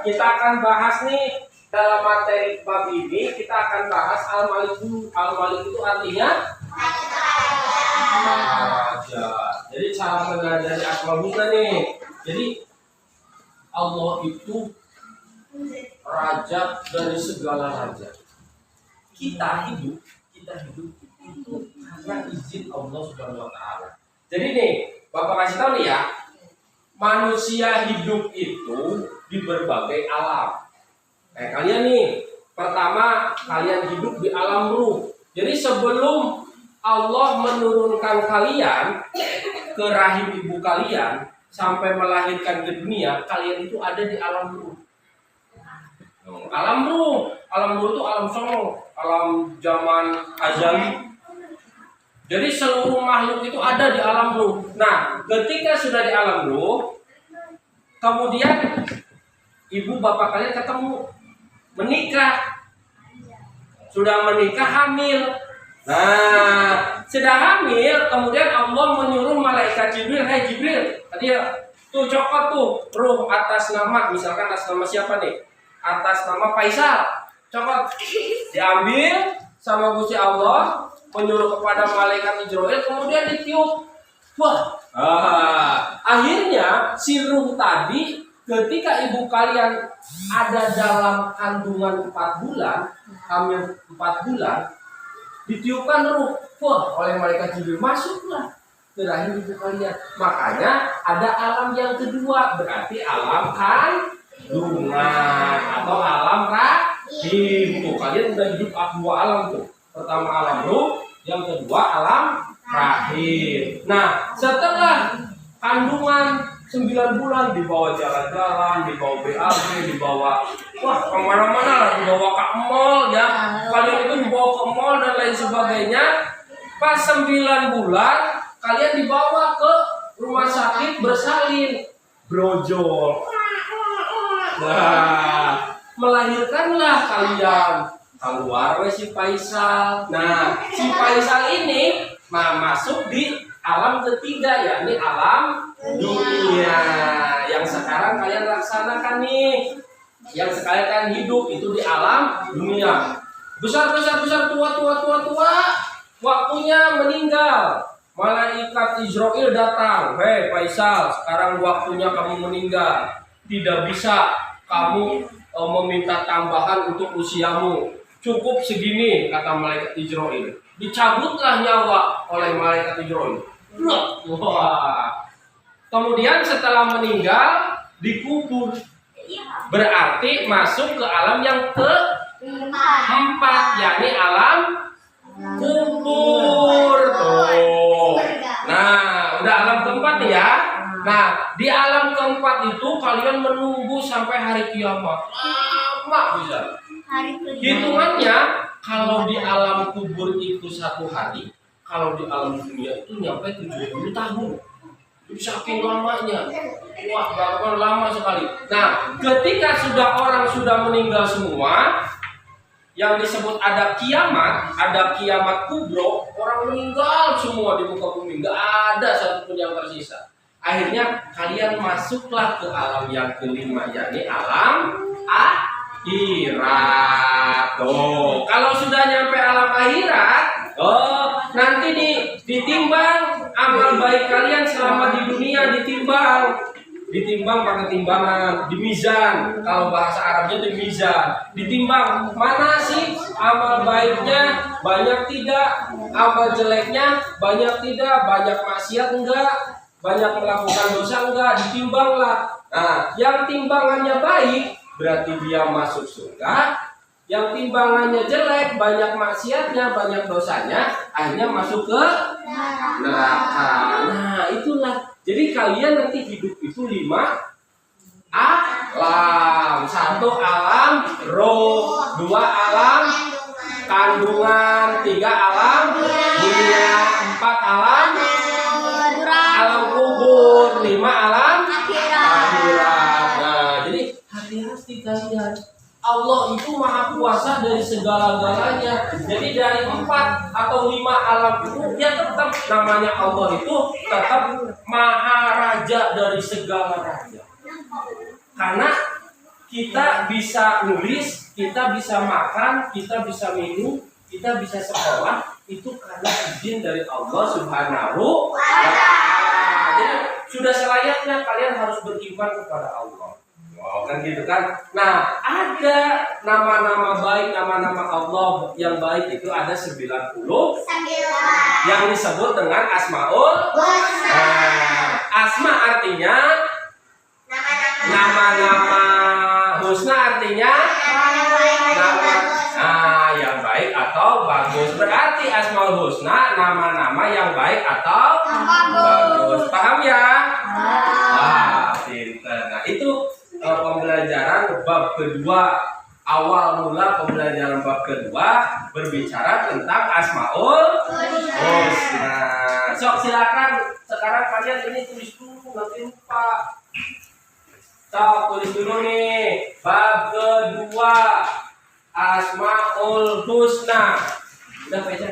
Kita akan bahas nih dalam materi bab ini, kita akan bahas al-malik dulu. Al-malik itu artinya raja. Jadi cara mengajari asmaul husna nih. Jadi Allah itu raja dari segala raja. Kita hidup itu karena izin Allah Subhanahu wa taala. Jadi nih, Bapak kasih tahu nih ya, manusia hidup itu di berbagai alam. Kalian nih, pertama kalian hidup di alam ruh. Jadi sebelum Allah menurunkan kalian ke rahim ibu kalian sampai melahirkan ke dunia, kalian itu ada di alam ruh. Alam ruh itu alam sono, alam zaman azali. Jadi seluruh makhluk itu ada di alam ruh. Nah, ketika sudah di alam ruh, kemudian ibu bapak kalian ketemu, menikah, sudah menikah hamil. Nah, sedang hamil, kemudian Allah menyuruh malaikat Jibril, "Hai Jibril, tadi tuh cokot tuh ruh atas nama, misalkan atas nama siapa nih? Atas nama Faisal, cokot." Diambil sama Gusti Allah, menyuruh kepada malaikat Israel, kemudian ditiup. Wah, akhirnya si ruh tadi ketika ibu kalian ada dalam kandungan 4 bulan, hamil 4 bulan, ditiupkan ruh, wah, oleh malaikat Jibril, masuklah ke rahim ibu kalian. Makanya ada alam yang kedua, berarti alam kandungan atau alam rahim. Tuh, kalian udah hidup 2 alam tuh. Pertama alam ruh, yang kedua alam rahim. Nah, setelah kandungan 9 bulan dibawa jalan-jalan, dibawa BAB, dibawa kemana-mana lah, dibawa ke mall ya. Kalian itu dibawa ke mall dan lain sebagainya. Pas 9 bulan kalian dibawa ke rumah sakit bersalin, brojol. Nah, melahirkanlah kalian. Keluar si Faisal. Nah, si Faisal ini masuk di alam ketiga, yakni alam dunia yang sekarang kalian laksanakan nih, yang sekarang kalian hidup itu di alam dunia. Besar, tua, waktunya meninggal. Malaikat Israel datang, "Hei Faisal, sekarang waktunya kamu meninggal. Tidak bisa kamu meminta tambahan untuk usiamu. Cukup segini," kata malaikat Israel. Dicabutlah nyawa oleh malaikat Israel. Wah. Kemudian setelah meninggal dikubur. Berarti masuk ke alam yang keempat, yakni alam kubur. Tuh. Nah, udah alam keempat nih ya. Nah, di alam keempat itu kalian menunggu sampai hari kiamat. Lama bisa. Hitungannya kalau di alam kubur itu 1 hari, kalau di alam dunia itu nyampe 70 tahun. Itu saking lamanya. Wah, bahkan lama sekali. Nah, ketika orang sudah meninggal semua, yang disebut ada kiamat kubro, orang meninggal semua di muka bumi, nggak ada satupun yang tersisa. Akhirnya kalian masuklah ke alam yang kelima, yakni alam akhirat. Oh, kalau sudah nyampe alam akhirat, nanti ditimbang amal baik kalian selama di dunia, ditimbang pakai timbangan, di mizan. Kalau bahasa Arabnya di mizan, ditimbang mana sih amal baiknya banyak tidak, amal jeleknya banyak tidak, banyak maksiat enggak, banyak melakukan dosa enggak, ditimbanglah. Nah, yang timbangannya baik berarti dia masuk surga. Yang timbangannya jelek, banyak maksiatnya, banyak dosanya, akhirnya masuk ke neraka. Nah, itulah. Jadi kalian nanti hidup itu 5 alam. 1 alam roh, 2 alam kandungan, 3 alam dunia, 4 alam kubur, 5 alam akhirat. Nah, jadi hati-hati kalian. Allah itu maha kuasa dari segala-galanya. Jadi dari 4 atau 5 alam itu dia tetap namanya Allah itu tetap maha raja dari segala raja. Karena kita bisa nulis, kita bisa makan, kita bisa minum, kita bisa sekolah, itu karena izin dari Allah Subhanahu wa Ta'ala. Jadi sudah selayaknya kalian harus beriman kepada Allah. Wow, kan gitu kan. Nah, ada nama-nama baik, nama-nama Allah yang baik itu ada 90 yang disebut dengan Asmaul Husna. Nah, Asma artinya nama-nama, Husna artinya nama yang baik atau bagus. Berarti Asmaul Husna nama-nama yang baik atau bagus. Paham ya? Wah, pintar. Nah, itu pembelajaran bab kedua. Awal mula pembelajaran bab kedua berbicara tentang Asmaul Husna. Sok silakan sekarang kalian ini tulis dulu, nanti lupa. Sok tulis dulu nih bab kedua Asmaul Husna. Udah baca.